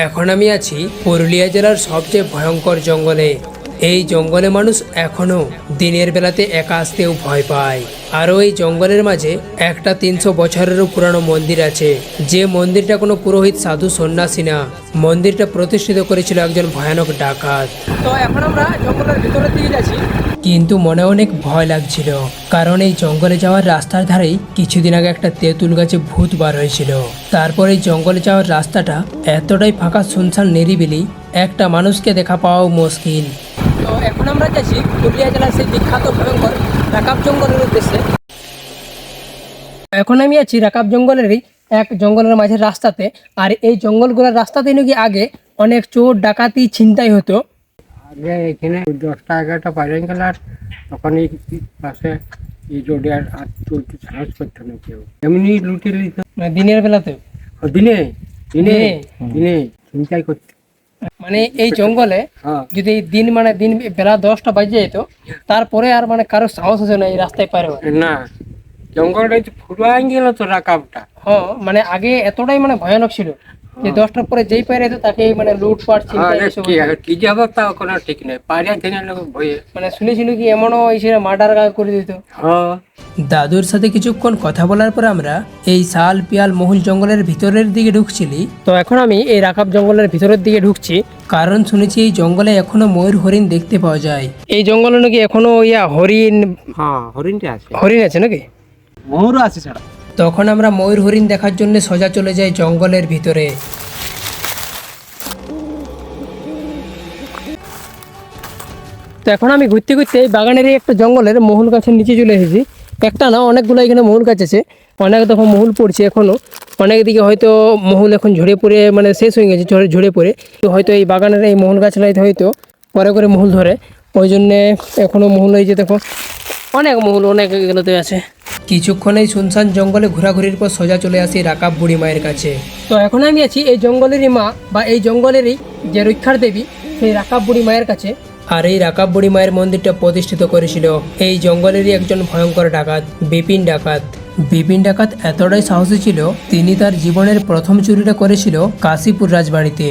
এখন আমি আছি পুরুলিয়া জেলার সবচেয়ে ভয়ঙ্কর জঙ্গলে। এই জঙ্গলে মানুষ এখনো দিনের বেলাতে একা আসতেও ভয় পায়। আরও এই জঙ্গলের মাঝে একটা 300 বছরেরও পুরানো মন্দির আছে, যে মন্দিরটা কোনো পুরোহিত সাধু সন্ন্যাসী না, মন্দিরটা প্রতিষ্ঠিত করেছিল একজন ভয়ানক ডাকাত। তো এখন আমরা জঙ্গলের ভিতরের দিকে যাচ্ছি, কিন্তু মনে অনেক ভয় লাগছিল, কারণ এই জঙ্গলে যাওয়ার রাস্তার ধারেই কিছুদিন আগে একটা তেঁতুল গাছে ভূত বার হয়েছিল। তারপর এই জঙ্গলে যাওয়ার রাস্তাটা এতটাই ফাঁকা, শুনশান, নিরিবিলি, একটা মানুষকে দেখা পাওয়াও মুশকিল। তো এখন আমরা যাচ্ছি পুরুলিয়া জেলার সেই বিখ্যাত ভয়ঙ্কর রাকাব জঙ্গলের উদ্দেশ্যে। এখন আমি আছি রাকাব জঙ্গলেরই এক জঙ্গলের মাঝের রাস্তাতে। আর এই জঙ্গলগুলোর রাস্তাতে নাকি আগে অনেক চোর ডাকাতি ছিনতাই হতো। আগে এখানে 10টা 11টা বাজে গেল, আর তখন এই পাশে এই রোডে আর চলতে সাহস করতো না কেউ, এমনি লুটে নিত। মানে দিনের বেলাতে দিনে দিনে দিনে? দিনে চিন্তাই করতে। মানে এই জঙ্গলে হ্যাঁ যদি দিন বেলা 10টা বাজে যেত, তারপরে আর মানে কারো সাহস হতো না এই রাস্তায় পার হওয়ার। না, জঙ্গলটা ফুরাই গেল তো রাকাবটা। হ্যাঁ, মানে আগে এতটাই মানে ভয়ানক ছিল যে 10টার পরে যেই পারে যেত তাকে মানে লুটপাট ছিনতাই এসব হতো। কি যাবো তা কোনো ঠিক নেই, পাড়িয়া থেকে লোক ভয়ে। মানে শুনেছিল কি এমনও এসে মার্ডার করে দিত। হ্যাঁ, দাদুর সাথে কিছুক্ষণ কথা বলার পর আমরা এই শাল পিয়াল মহুল জঙ্গলের ভিতরের দিকে ঢুকছিলি। তো এখন আমি এই রাকাব জঙ্গলের ভিতরের দিকে ঢুকছি, কারণ শুনেছি এই জঙ্গলে এখনো ময়ূর হরিণ দেখতে পাওয়া যায়। এই জঙ্গলে নাকি এখনো হরিণ হ্যাঁ, হরিণটা আছে, হরিণ আছে নাকি? ময়ূরও আছে ছাড়া। তখন আমরা ময়ূর হরিণ দেখার জন্য সোজা চলে যাই জঙ্গলের ভিতরে। তো এখন আমি ঘুরতে ঘুরতে এই বাগানেরই একটা জঙ্গলের মহুল গাছের নিচে চলে এসেছি। একটা না, অনেকগুলো এখানে মহুল গাছ আছে। অনেক দেখো মহুল পড়ছে এখনো, অনেক দিকে হয়তো মহুল এখন ঝরে পড়ে মানে শেষ হয়ে গেছে, ঝরে পড়ে। তো হয়তো এই বাগানের এই মহুল গাছলাইতে হয়তো পরে করে মহুল ধরে, ওই জন্যে এখনো মহুল এই যে দেখো অনেক মহুল অনেক এগুলোতে আছে। কিছুক্ষণ এই শুনশান জঙ্গলে ঘোরাঘুরির পর সোজা চলে আসি রাকাব বুড়ি মায়ের কাছে। তো এখন আমি আছি এই জঙ্গলেরই মা বা এই জঙ্গলেরই যে রক্ষার দেবী, সেই রাকাব বুড়ি মায়ের কাছে। আর এই রাকাব বুড়ি মায়ের মন্দিরটা প্রতিষ্ঠিত করেছিল এই জঙ্গলেরই একজন ভয়ঙ্কর ডাকাত, বিপিন ডাকাত। বিপিন ডাকাত এতটাই সাহসী ছিল, তিনি তার জীবনের প্রথম চুরিটা করেছিল কাশীপুর রাজবাড়িতে।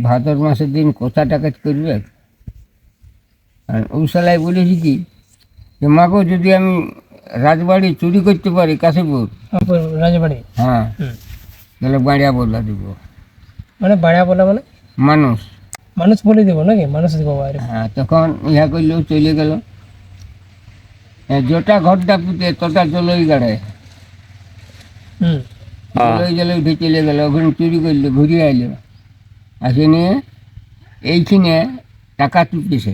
ভাদর মাসের দিন কোথা টাকাত করবে, আর ঔশালায় বলেছি কি যে মাগো, যদি আমি রাজবাড়ি চুরি করতে পারি কাশীপুর রাজবাড়ি, হ্যাঁ, তাহলে বাড়িয়া বদলা দিব। মানে বাড়া বলা মানে মানুষ, মানুষ বলে দেবো নাকি? মানুষ দেবো বাইরে। হ্যাঁ, তখন ইহা করলেও চলে গেল। যেটা ঘরটা পুঁতে তোটা জলই গাড়ে, হুম, জলই জলে উঠে চলে গেল। ওখানে চুরি করলো, ঘুরিয়ে আইলো, আসে নিয়ে এইখানে টাকা তুলতেছে।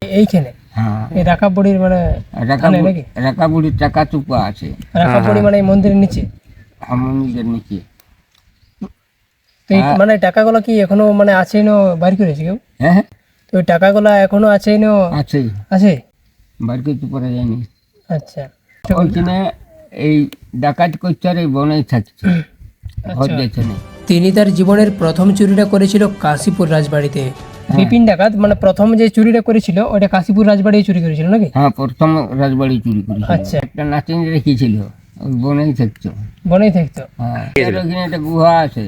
এইখানে হ্যাঁ, এই রাকাব বুড়ির মানে থানে নাকি? রাকা বুড়ির টাকা চুপা আছে রাকাব বুড়ি মানে এই মন্দিরের নিচে। হামনিদের নিচে। তো এই মানে টাকাগুলো কি এখনো মানে আছে না বাইর করেছে কেউ? হ্যাঁ হ্যাঁ, তো ওই টাকাগুলো এখনো আছে না? আছে, আছে। বার করতে পারা যায়নি। আচ্ছা ওইখানে এই ডাকাত করছে আর এই বনেই থাকছে, ঘর যাচ্ছে না। তিনি তার জীবনের প্রথম চুরিটা করেছিল কাশীপুর রাজবাড়িতে। বিপিন ডাকাত মানে প্রথম যে চুরিটা করেছিল ওটা কাশীপুর রাজবাড়ি চুরি করেছিল নাকি? হ্যাঁ, প্রথম রাজবাড়ি চুরি করেছিল। আচ্ছা, একটা নাতিন রেখেছিল, ওই বনেই থাকতো। বনেই থাকতো। হ্যাঁ, আর ওখানে একটা গুহা আছে,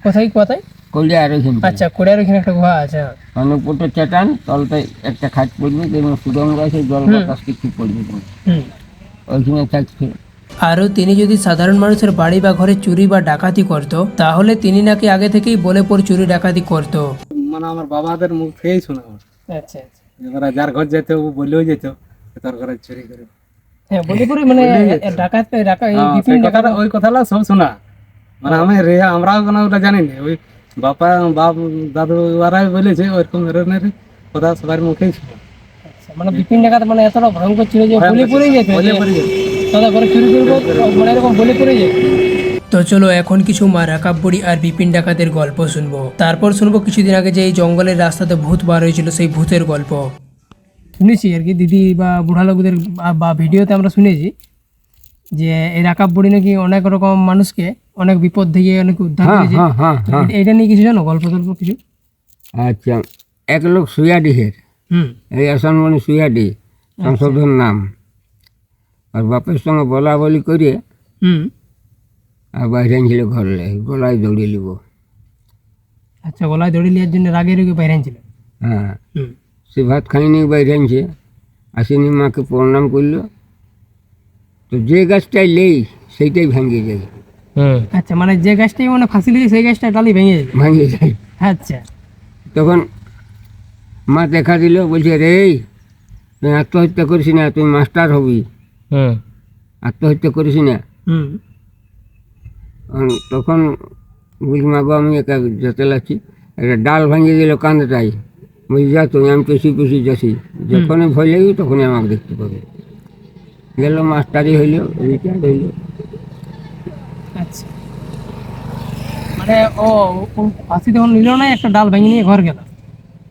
কোথায় কোথায়? কলিয়া আর ওখানে। আচ্ছা, কোড়ার ওখানে একটা গুহা আছে। অনেক পুটো চাটান, তলটায় একটা খাট পড়বে, যেমন সুরঙ্গ আছে, জল বাতাস কিছু পড়বে, হুম। ওইখানে থাকছে। আরও তিনি যদি সাধারণ মানুষের বাড়ি বা ঘরে চুরি বা ডাকাতি করত, তাহলে তিনি নাকি আগে থেকেই বলে পর চুরি ডাকাতি করত। মানে আমার বাবাদের মুখ থেকেই শোনা আমার। আচ্ছা আচ্ছা, এবার যার ঘর যেত ও বলেও যেত তোর ঘরে চুরি করে। হ্যাঁ বলে পরে মানে ডাকাত সেই কথাটা, ওই কথাটা সব শোনা। মানে আমরাও কোনো ওটা জানি না, ওই বাপ দাদু ওরাই বলেছে ওইরকম ধরনের কথা সবার মুখেই শোনা। মানে বিপিন ডাকাত মানে এতটা ভয়ঙ্কর ছিল যে বলে পড়ে যেত বলে পড়ে যেত। দাদা ঘরে চুরি করবো, মানে এরকম বলে পড়ে যেত। তো চলো এখন কিছু মা রাকাব বুড়ি আর বিপিন ডাকাতের গল্প শুনবো। তারপর শুনবো কিছুদিন আগে যে এই জঙ্গলের রাস্তাতে ভূত বার হয়েছিল সেই ভূতের গল্প। শুনেছি আর কি দিদি বা বুড়া লোকদের বা ভিডিওতে আমরা শুনেছি যে এই রাকাব বুড়ি নাকি অনেক রকম মানুষকে অনেক বিপদ থেকে অনেক উদ্ধার হ্যাঁ করেছে। হ্যাঁ হ্যাঁ তো হ্যাঁ, এটা নিয়ে কিছু জানো, গল্প টল্প কিছু? আচ্ছা, এক লোক সুয়াডিহের, হুম, এই আসানমণি সুয়াডি সংশোধন নাম, আর বাপের সঙ্গে বলা বলি করে হুম, আর বাইরে ছিল ঘরে, গলায় দৌড়ে নিব। আচ্ছা, গলায় দড়ি নেওয়ার জন্য রাগে রুগে বাইরে ছিল। হ্যাঁ, হুম। সে ভাত খাইনি বাইরে আনছে, আসেনি, মাকে প্রণাম করলো, তো যে গাছটাই লেই সেইটাই ভাঙিয়ে যায়, আচ্ছা, মানে যে গাছটাই মানে ফাঁসি লিয়ে সেই গাছটা ডালি ভেঙে যায়। ভাঙিয়ে যায়। আচ্ছা। তখন মা দেখা দিল, বলছে রে তুই আত্মহত্যা করিস না, তুই মাস্টার হবি, আত্মহত্যা করিস না। হুম। তখন বলছি মা গো আমি একা যেতে লাগছি, একটা ডাল ভাঙিয়ে দিল কান্দাটাই, বলছি যা তুমি, আমি পেশি পেশি যাচ্ছি, যখনই ভয় লাগবে তখনই আমাকে দেখতে পাবে। গেল, মাস্টারই হইল, রিটায়ার্ড হইল। আচ্ছা, মানে ও ও ফাঁসি তখন নিল না, একটা ডাল ভেঙে নিয়ে ঘর গেল।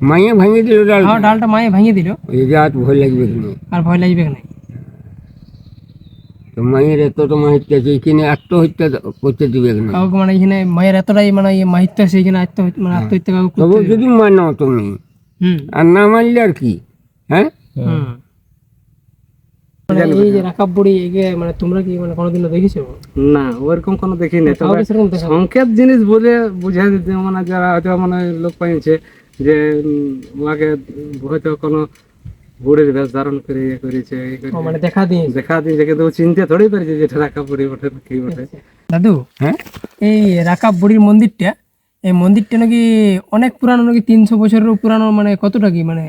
মাইয়ে ভাঙিয়ে দিল ডাল, হ্যাঁ, ডালটা মায়ে ভেঙে দিল, ওই যে যা ভয় লাগবে কিনে। আর ভয় লাগবে না। তো মায়ের এতটা মাহিত্য আছে, এখানে আত্মহত্যা করতে দিবে না। কাউকে মানে এখানে মায়ের এতটাই মানে মাহিত্য আছে, এখানে আত্মহত্যা মানে আত্মহত্যা কাউকে তবু করতে দিবে যদি মানো তুমি, না। হুম। আর না মানলে আর কি, হ্যাঁ। হুম। মানে এই যে রাকাব বুড়ি, একে মানে তোমরা কি মানে কোনোদিনও দেখেছো? না, ওরকম কোনো দেখিনি, তবে কাউকে সেরকম দেখা সংকেত জিনিস বলে বুঝাই দিতে, মানে যারা হয়তো মানে লোক পাইছে যে ওকে হয়তো কোনো বুড়ির বেশ ধারণ করে ইয়ে করেছে, এই করে মানে দেখা দিয়ে। দেখা দিয়েছে, কিন্তু ও চিনতে থোড়ি পারছে যেটা রাখা বুড়ি ওঠে না কি ওঠে। দাদু, হ্যাঁ, এই রাকাব বুড়ির মন্দিরটা, এই মন্দিরটা নাকি অনেক পুরানো, নাকি 300 বছরেরও পুরানো, মানে কতটা কি মানে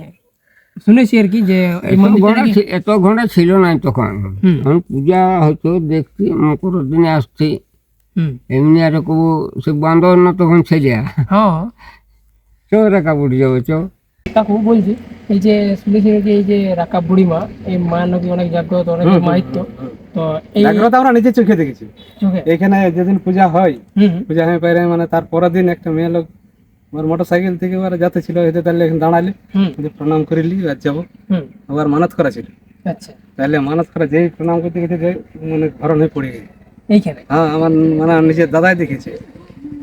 শুনেছি আর কি, যে এই মন্দিরটা নাকি। এত ঘন্টা ছিল না তখন। হুম। এখন পূজা হয়তো দেখছি, মকর দিনে আসছে, হুম। এমনি আর কবু সে বান্ধব না তখন ছেলে হ্যাঁ, চো রেখা পড়ে যাবে, চো। কাকু বলছি, এই যে শুনেছি নাকি এই যে রাকাব বুড়ি মা, এই মা নাকি অনেক জাগ্রত, অনেক মাহিত্য। তো এই জাগ্রত আমরা নিজে চোখে দেখেছি। চোখে। এখানে যেদিন পূজা হয়, হুম। পূজা হয়ে পারে মানে তার পরের দিন একটা মেয়ে লোক আমার মোটর সাইকেল থেকে ওরা যাতে ছিল, হয়তো তাহলে এখানে দাঁড়ালে, হুম। যে প্রণাম করিলি আর যাবো, হুম। আবার মানত করা ছিল, আচ্ছা, তাহলে মানত করা যেই প্রণাম করতে গেছে যে মানে ধরন হয়ে পড়ে গেছে। এইখানে। হ্যাঁ, আমার মানে নিজের দাদাই দেখেছে।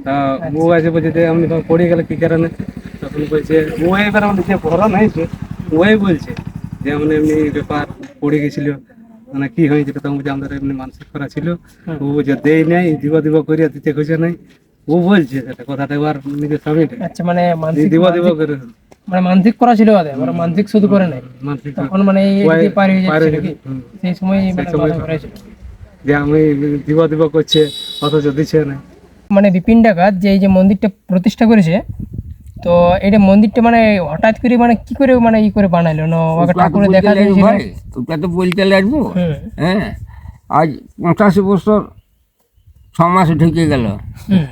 তা ও আছে বলছে যে আমি তখন পড়ে গেলে কি কারণে, তখন বলছে ও এবার আমার যে ভরণ হয়েছে, ওই বলছে যে এমনি এমনি ব্যাপার পড়ে গেছিল, মানে কি হয়েছিল, তখন বলছে আমাদের এমনি মানসিক করা ছিল, ও বলছে দেই নাই, দিব দিব করিয়া দিতে খুঁজে নাই, ও বলছে এটা কথাটা এবার নিজের স্বামী আচ্ছা, মানে মানসিক দিব দিব করে মানে মানসিক করা ছিল ওদের, ওরা মানসিক শুধু করে নাই, মানসিক তখন মানে এই ওই এদিকে পার হয়ে পারে যাচ্ছিল কি, সেই সময় মানে সময় বাধা করেছিল। যে আমি দিব দিব করছে অথচ দিচ্ছে না। মানে বিপিন ডাকাত যে এই যে মন্দিরটা প্রতিষ্ঠা করেছে, তো এটা মন্দিরটা মানে হঠাৎ করে মানে কি করে মানে ই করে বানাইলো না, ওকে ঠাকুরে দেখা দিয়েছিল? ভাই ওটা তো বলতে লাগবো। হুম। হ্যাঁ, আজ 85 বছর 6 মাস ঢুকে গেল, হুম।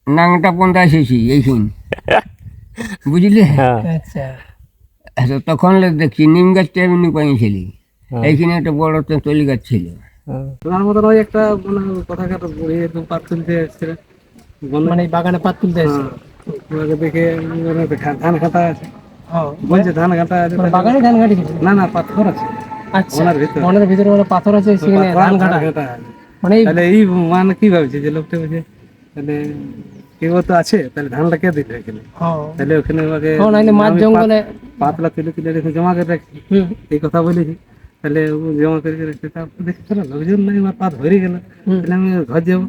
নাংটা পন্থা এসেছি এইখান, বুঝলি। আচ্ছা। তো তখন দেখছি নিম গাছটা এমনি পাইছিলি, এইখানে একটা বড় তেঁতুলি গাছ ছিল। তোমার মতন ওই একটা মানে কথাকার এরকম পাত তুলতে এসেছিল, মানে এই বাগানে পাত তুলতে এসেছে। ওকে দেখে মানে ধান কাটা আছে, হ্যাঁ, বলছে ধান কাটা আছে, মানে বাগানে ধান কাটি কিছু। না না পাথর আছে আচ্ছা, ওনার ভিতরে, মনের ভিতরে মানে পাথর আছে, সেখানে ধান কাটা। কাটা আছে। মানে এই- তাহলে এই মানে কি ভাবছে যে লোকটা বলছে তাহলে কেউ তো আছে, তাহলে ধানটা কে দিল এখানে, হ্যাঁ, তাহলে ওখানে ওকে হ্যাঁ, নাইলে মাঝ জঙ্গলে। পাতলা তুলে তুলে রেখে জমা করে রাখছি, হুম। এই কথা বলেছি। তাহলে ও জমা করে রেখেছে, তারপর দেখছি তোরা লোকজন নাই, আমার পা ধরে গেল, হুম। তাহলে আমি ঘর যাবো।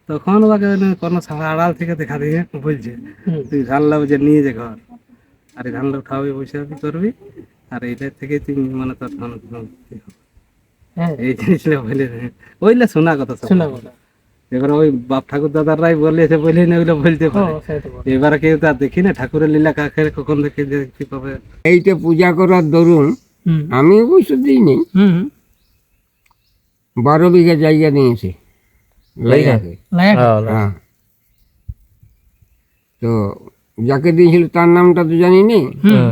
তখন ওকে কোনো আড়াল থেকে দেখা দিয়ে বলছে হুম। তুই ধানলা যে নিয়ে যে ঘর, আর এই ধানলা উঠাবি, বসে করবি, আর এইটার থেকে তুই মানে তোর ধান হ্যাঁ, এই জিনিসটা বলে ওইলে শোনা কথা সব। শোনা কথা। এবার ওই বাপ ঠাকুর দাদারাই বলেছে বলেই না ওইগুলো বলতে পারে। হ্যাঁ, সেই তো বটে। এবারে কেউ তা দেখি না, ঠাকুরের লীলা কাকে কখন দেখে দেখতে পাবে। এইটা পূজা করার দরুন হুম। আমি অবশ্য দিইনি, হুম। 12 বিঘা জায়গা নিয়েছে লাইগাকে। লায়ক। হ্যাঁ, তো যাকে দিয়েছিল তার নামটা তো জানি নি, হুম।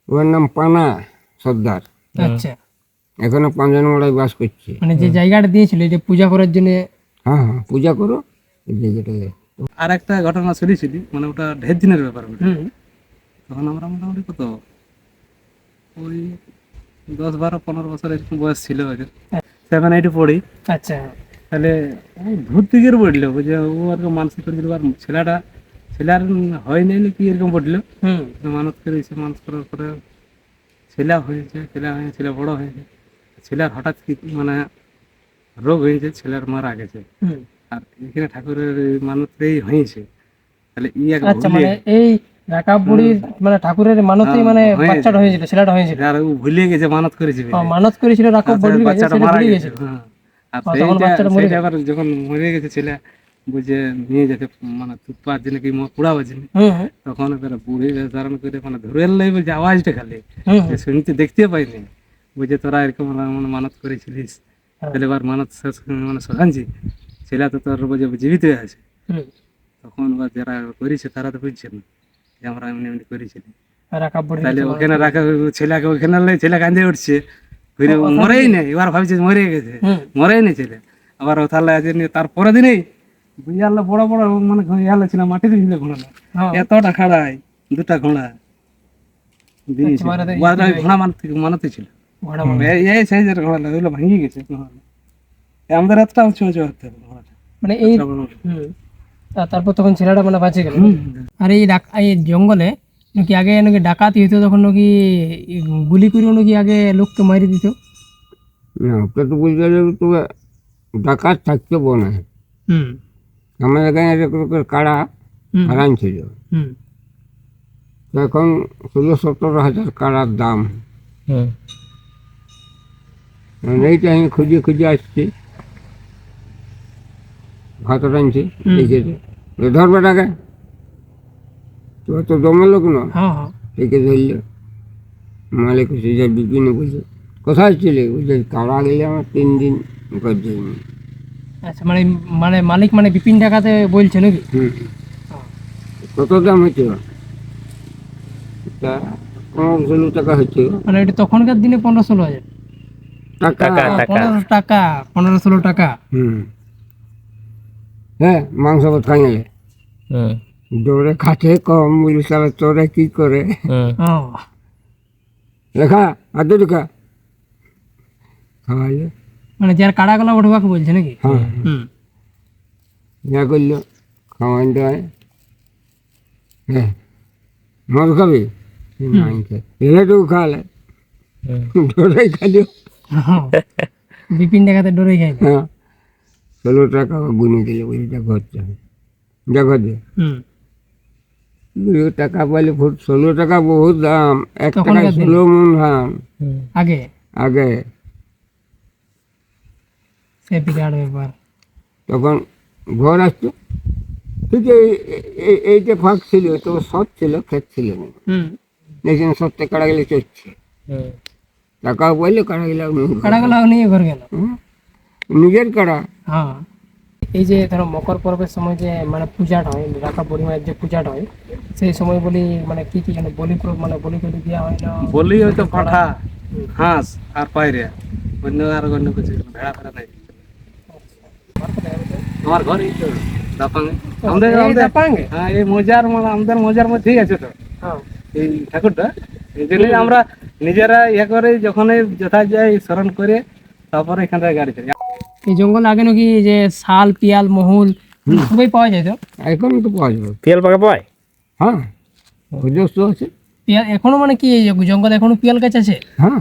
ওর নাম পানা সর্দার, আচ্ছা, এখনো পাঁচজনগড়ায় বাস করছে। মানে যে জায়গাটা দিয়েছিল এটা পূজা করার জন্য। হ্যাঁ হ্যাঁ, পূজা করো এই জায়গাটাকে। আর একটা ঘটনা শুনেছিলি, মানে ওটা ঢের দিনের ব্যাপার ওটা। হুম। তখন আমরা মোটামুটি কত ওই 10, 12, 15 বছর এরকম বয়স ছিল, 7, 8 পড়ি। আচ্ছা। তাহলে ও ভূত দিকের পড়লো, যে ও আর কি মানসিক করেছিল, আর ছেলের হয় নাই নাকি এরকম পড়লো, হুম। মানত করেছে, মানত করার পরে ছেলে হয়েছে, ছেলে বড় হয়েছে, ছেলের হঠাৎ কি মানে রোগ হয়েছে, ছেলের মারা গেছে। হুম। আর এখানে ঠাকুরের মানতেই হয়েছে, তাহলে এক আচ্ছা মানে এই রাকাব বুড়ির মানে ঠাকুরের মানতেই মানে বাচ্চাটা হয়েছিল, ছেলেটা হয়েছিল। আর ও ভুলে গেছে মানত করেছে ও, মানত করেছিল রাকাব বুড়ির কাছে, বাচ্চাটা সেটা মারা ভুলে গেছে। গেছিল। হ্যাঁ। আর ও, তখন বাচ্চাটা মরে সেইটা আবার যখন মরে গেছে ছেলে, বুঝে নিয়ে যেতে মানে তুপার জন্য কি পুড়াবার জন্য, হুম হুম তখন এবারে বুড়ি বেশ ধারণ করে মানে ধরে এলাই বলছে আওয়াজটা খালি, হুম যে শুনতে দেখতে পাইনি। বুঝে তোরা এরকম মানে মানত করেছিলিস, হ্যাঁ। তাহলে এবার মানত শেষ মানে শোনাচ্ছি, ছেলে তো তোর বুঝে জীবিত হয়ে আছে। হুম। তখন বা যারা করেছে তারা তো বুঝছে না যে আমরা এমনি এমনি করেছিলি। রাকাব বুড়ির তাহলে কাছে ওখানে রাখা ছেলেকে ওখানে ছেলে কান্দে উঠছে, ফিরে মরেই নেই, এবার ভাবছে মরে গেছে, হুম। মরেই নেই ছেলে। আবার ও তাহলে আজ তার পরের দিনেই বুঝাল বড় বড় মানে ইয়ালে ছিল, মাটিতে ছিল ঘোড়া, হ্যাঁ। এতটা খাড়াই দুটা ঘোড়া দিয়েছে। ওই ঘোড়া মানতে ছিল, ঘোড়া এই সাইজের ঘোড়া, ওগুলো ভাঙিয়ে গেছে ঘোড়া। আমাদের এতটা উঁচু উঁচু হতে হবে ঘোড়াটা। মানে এই হুম। তারপর তখন ছেলেটা মানে বাঁচে গেল। হুম। আর এই জঙ্গলে নাকি আগে নাকি ডাকাতি হইতো, তখন নাকি গুলি করে নাকি আগে লোককে মারি দিত। না ওটা তো বুঝতে গেলে তো ডাকাত থাকতে বনে। হুম আমাদের এখানে এক রকমের কাড়া হুম হারান ছিল, হুম তো এখন 16-17 হাজার কাড়ার দাম। হুম এইটা আমি খুঁজে খুঁজে আসছি, ভাত আনছি দেখেছি, ধরবে টাকা তো তো দমে লোক না, হ্যাঁ হ্যাঁ একে ধরল। মালিক এসে যে বিপিনে বলছে কোথায় ছিলে, বলছে কাড়া গেলে আমার 3 দিন করছে। আচ্ছা মানে মানে মালিক মানে বিপিন ডাকাতে বলছে নাকি? হুম, কত দাম হচ্ছে তা 15-16 টাকা হচ্ছে মানে এটা তখনকার দিনে 15-16 হাজার টাকা। 15 টাকা, 15-16 টাকা। হুম, হ্যাঁ মাংস ভাত খাই গেলে দৌড়ে খাটে কম, বলি সারা তোরা কি করে ও, লেখা আধ টাকা খাওয়াইলে। মানে যার কাড়াগুলো উঠবাকে বলছে নাকি? হ্যাঁ হুম ইয়া করলো খাওয়ান দেয়। হ্যাঁ মদ খাবি নাই খাই এলেটুকু খাওয়ালে দৌড়াই খালি। হ্যাঁ, বিপিন ডাকাতে ডরে খাই। হ্যাঁ 16 টাকা গুনে দিলে, বলি যা ঘরতে যা দিয়ে হুম 2 টাকা পাইলে 16 টাকা বহুত দাম, 1 টাকায় তখনকার দিনে? 16 মন ধান আগে আগে। সে বিরাট ব্যাপার। তখন ঘর আসতো ঠিক এইটা ফাঁক ছিল, তো সৎ ছিল, ক্ষেত ছিল না, হুম দেখছেন সত্যি কাড়া গেলে চড়ছে, টাকাও পাইলে কাড়া গেলে কাড়াগুলো নিয়ে ঘর গেল। নিজের কাড়া। হ্যাঁ, এই যে ধরো মকর পর্বের সময় যে মানে পূজাটা হয়, রাখা বুড়িমায়ের যে পূজাটা হয়, সেই সময় বলি মানে কি কি মানে মানে বলি করে দেওয়া হয় না? বলি হয়তো পাঠা, হাঁস আর পায়রে, অন্য আর অন্য কিছু ভেড়া ফেড়া নাই। আমার ঘর এই তো দাপাঙ্গে, আমাদের এই আমাদের দাপাঙ্গে? হ্যাঁ এই মজার মানে আমাদের মজার মধ্যেই আছে তো হ্যাঁ এই ঠাকুরটা। এই জন্যই আমরা নিজেরা ইয়ে করে যখন যথা যাই স্মরণ করে তারপরে এখান থেকে গাড়ি চলে। এই জঙ্গলে আগে নাকি যে শাল পিয়াল মহুল সবই পাওয়া যায় তো? এখন তো পাওয়া যাবে। পিয়াল পাকা পায়? হ্যাঁ বুঝতে আছে। পিয়াল এখনো মানে কি এই জঙ্গলে এখনো পিয়াল গাছ আছে? হ্যাঁ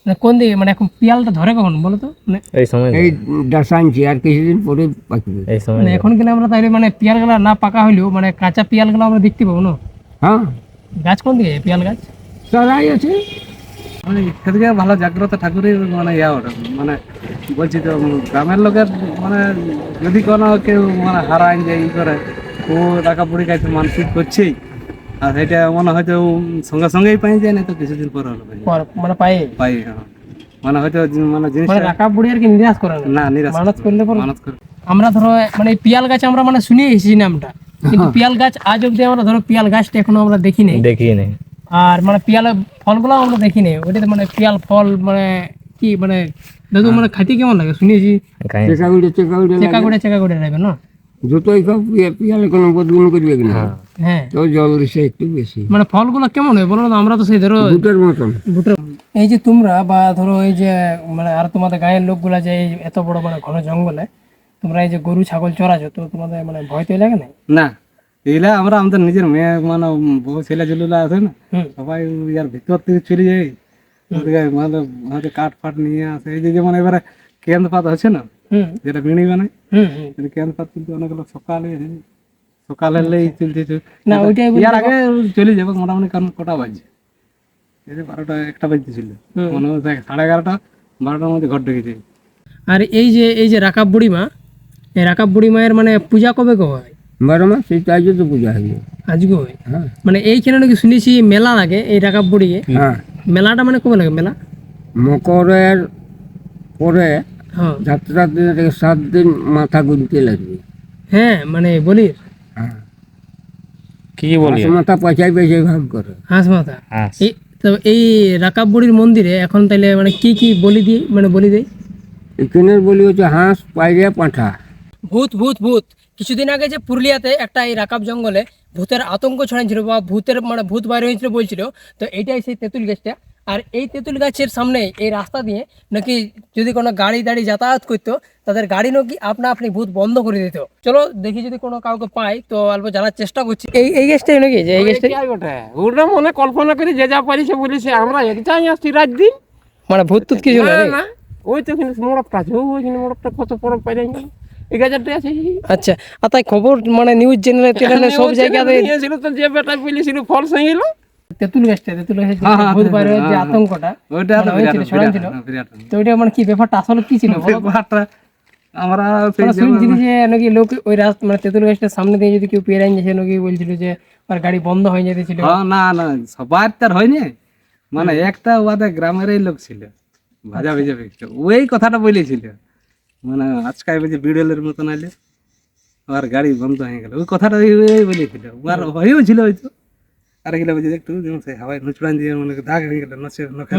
মানে কোন দিকে মানে এখন পিয়ালটা ধরে কখন বলো তো? মানে এই সময় এই ডাসা আনছি, আর কিছুদিন পরে পাকবে। এই সময় মানে এখন গেলে আমরা তাইলে মানে পিয়াল গুলা না পাকা হইলেও মানে কাঁচা পিয়াল গুলো আমরা দেখতে পাবো না? হ্যাঁ গাছ কোন দিকে পিয়াল গাছ? সারাই আছে। মানে সেদিকে ভালো জাগ্রত ঠাকুরের মানে ইয়া ওটা মানে বলছি তো গ্রামের লোকের মানে যদি কোনো কেউ মানে হারায় যায় ই করে, ও টাকা পড়ে গেছে মানসিক করছেই, আর সেটা মনে হয়তো সঙ্গে সঙ্গেই পাই যায়, না তো কিছুদিন পর হলো মানে পায়ে পাই। হ্যাঁ মানে হয়তো মানে মানে জিনিসটা রাখা বুড়ি আর কি নিরাশ করে না? না নিরাশ মানত করলে পরে মানত করে। আমরা ধরো মানে এই পিয়াল গাছ আমরা মানে শুনে এসেছি নামটা, কিন্তু পিয়াল গাছ আজ অব্দি আমরা ধরো পিয়াল গাছটা এখনো আমরা দেখি নাই। দেখি নেই। আর মানে পিয়াল ফলগুলো আমরা দেখি নাই। ওইটাতে মানে পিয়াল ফল মানে কি মানে দাদু মানে খাইতে কেমন লাগে শুনেছি? খাই চেকাগুড়ে চেকা করে লাগবে না? যতই খাও পিয়ালে কোনো বদগুণ করবে কিনা, হ্যাঁ তো জল দিছে একটু বেশি। মানে ফলগুলো কেমন হয় বলো না? আমরা তো সেই ধরো দুটোর মতন। এই যে তোমরা বা ধরো এই যে মানে আর তোমাদের গায়ের লোকগুলা যে এই এত বড় মানে ঘন জঙ্গলে তোমরা এই যে গরু ছাগল চড়াছো, তো তোমাদের মানে ভয় তো লাগে না? না এগুলা আমরা আমাদের নিজের মেয়ে মানে বউ ছেলে জেলুলা আছে না, হুম সবাই ইয়ার ভিতর থেকে চলে যায়, ওদিকে মানে হয়তো কাঠ ফাট নিয়ে আসে। এই যে যেমন এবারে কেন্দ্র পাত আছে না, হুম যেটা বিড়ি বানায়, হুম হুম কেন্দ্র পাত কিন্তু অনেক লোক সকালে সকালে হলেই চলছে না, ওইটাই বলতে ইয়ার আগে চলে যাবে মোটামুটি, কারণ কটা বাজছে, এই যে 12টা 1টা বাজতেছিল, মনে হচ্ছে 11:30 12টার মধ্যে ঘর ঢুকেছে। আর এই যে রাকাব বুড়িমা, এই রাকাব বুড়িমায়ের মানে পূজা কবে কবে হয়? 12 মাস সেই তাই তো পূজা হয়। আজকে হয়? হ্যাঁ মানে এইখানে নাকি শুনেছি মেলা লাগে এই রাকাব বুড়িয়ে, হ্যাঁ, মেলাটা মানে কবে লাগে মেলা? মকরের পরে হ্যাঁ যাত্রার দিন থেকে 7 দিন মাথা গুনতে লাগবে। হ্যাঁ, মানে বলি হ্যাঁ, কি বলি হাঁস মাথা পয়সাই পয়সাই ভাগ করে। হাঁস মাথা। হাঁস। তো এই রাকাব বুড়ির মন্দিরে এখন তাইলে মানে কি বলি দিয়ে মানে বলি দেয়? এখানের বলি হচ্ছে হাঁস, পায়রা, পাঁঠা। ভূত ভূত ভূত কিছুদিন আগে যে পুরুলিয়াতে একটা এই রাকাব জঙ্গলে ভূতের আতঙ্ক ছড়াইছিল বা ভূতের মানে ভূত বাইরে হয়েছিল বলছিল, তো এইটাই সেই তেঁতুল গাছটা। আর এই তেঁতুল গাছের সামনে এই রাস্তা দিয়ে নাকি যদি কোনো গাড়ি দাড়ি যাতায়াত করতো, তাদের গাড়ি নাকি আপনা আপনি ভূত বন্ধ করে দিত। চলো দেখি যদি কোনো কাউকে পাই তো অল্প জানার চেষ্টা করছি। এই গাছটাই নাকি, যে এই গাছটাই ওটা মনে কল্পনা করে যে যা পারিছে বলেছে, আমরা এক যাই আসছি রাত দিন। মানে ভূত টুত কিছু না? না ওই তো কিন্তু মোড়কটা আছে, ওইখানে মোড়কটা কত পরব পাই না, এই গাজারটা আছে। আচ্ছা, আর তাই খবর মানে নিউজ চ্যানেলে সব জায়গাতে নিয়েছিল তো, যে বেটা বলেছিল ফলস হয়ে গেল। তেঁতুল গাছটা ভূত বাইরে হওয়ার যে আতঙ্কটা ওইটা তো মানে হয়েছিল, ছড়াইছিল, বিরাট তো ওইটা মানে কি ব্যাপারটা আসলে কি ছিল বলো? ব্যাপারটা আমরা সেই আমরা শুনছি যে নাকি লোক ওই রাস্তা মানে তেঁতুল গাছটার সামনে দিয়ে যদি কেউ পেরাই যাচ্ছে নাকি বলছিল যে আর গাড়ি বন্ধ হয়ে যেতেছিল। হ্যাঁ, না না সবার তার হয়নি, মানে একটা ওদের গ্রামেরই লোক ছিল, ভাজা ভেজা ব্যক্তি, ওই কথাটা বলেছিল, মানে আজকাল বুঝে বিড়েলের মতন আইলে আর গাড়ি বন্ধ হয়ে গেল, ওই কথাটা ওই বলেছিল, আর হয়েও ছিল হয়তো। আর গেলে বুঝে একটু যেমন সেই হাওয়ায় নুচড়ান দিয়ে মনে দাগ হয়ে গেল নচে নখে,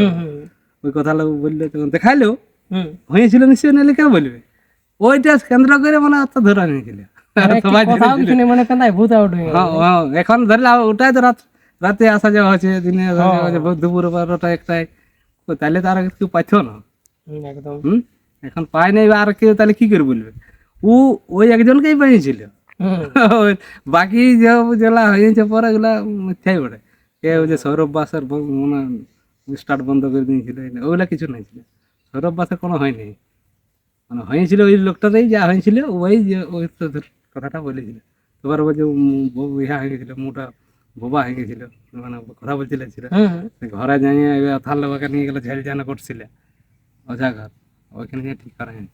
ওই কথাটা বললে তখন দেখাইলো হুম, হয়েছিল নিশ্চয়ই, নাহলে কেউ বলবে। ওইটা কেন্দ্র করে মানে অত ধরা নিয়েছিল সবাই কথাও কিছু নেই, মানে কান্দায় ভূত আউট হয়ে গেল। হ্যাঁ, হ্যাঁ, এখন ধরলে ওটাই তো রাতে আসা যাওয়া হচ্ছে, দিনে আসা যাওয়া হচ্ছে, দুপুর 12টা 1টায়, তাহলে তো আর কেউ পাইতো না। একদম। এখন পায় নাই, আর কেউ তাহলে কি করে বলবে? ওই একজনকেই পাইছিল, হুম, বাকি যেগুলা হয়েছে পরে ওগুলা মিথ্যাই বটে। কেউ যে সৌরভ বাসের মানে স্টার্ট বন্ধ করে দিয়েছিল, ওগুলা কিছু নাই ছিল, সৌরভ বাসের কোনো হয়নি, মানে হয়েছিল ওই লোকটারই যা হয়েছিল, ওই যে ওই তোদের কথাটা বলেছিল। তোমার ওই যে ইহা হয়ে গেছিল, মোটা বোবা হয়ে গেছিল, মানে কথা বলছিল, হুম, ঘরে যাই থাল লোককে নিয়ে গেলে ঝেল জানা করছিল ওঝা ঘর, ওইখানে গিয়ে ঠিক করা হয়নি।